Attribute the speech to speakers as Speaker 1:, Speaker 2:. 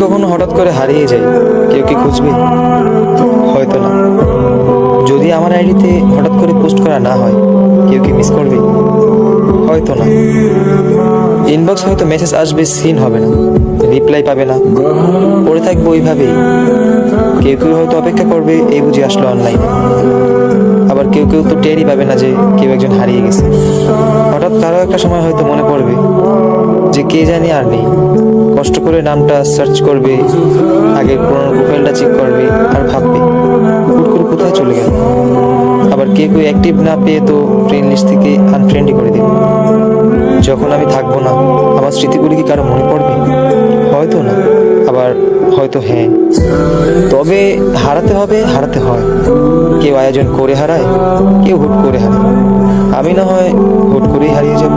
Speaker 1: কখনো হঠাৎ করে হারিয়ে যাই, কেউ কি খুঁজবে? হয়তো না। যদি আমার আইডিতে হঠাৎ করে পোস্ট করা না হয়, কেউ কি মিস করবে? হয়তো না। ইনবক্স হয়তো মেসেজ আসবে, সিন হবে না, রিপ্লাই পাবে না, পড়ে থাকবো ওইভাবেই। কেউ কেউ হয়তো অপেক্ষা করবে, এই বুঝি আসলো অনলাইন। আবার কেউ কেউ তো টেরই পাবে না যে কেউ একজন হারিয়ে গেছে। হঠাৎ কারো একটা সময় হয়তো মনে পড়বে যে কে জানি আর নেই। কষ্ট করে নামটা সার্চ করবে, আগের পুরোনো প্রোফাইলটা চেক করবে, আর ভাববে হুট করে কোথায় চলে গেল। আবার কেউ কেউ অ্যাক্টিভ না পেয়ে তো ফ্রেন্ড লিস্ট থেকে আনফ্রেন্ডই করে দেবে। যখন আমি থাকবো না, আমার স্মৃতিগুলি কি কারো মনে পড়বে? হয়তো না, আবার হয়তো হ্যাঁ। তবে হারাতে হবে, হারাতে হয়। কেউ আয়োজন করে হারায়, কেউ হুট করে হারায়। আমি না হয় হুট করেই হারিয়ে যাব।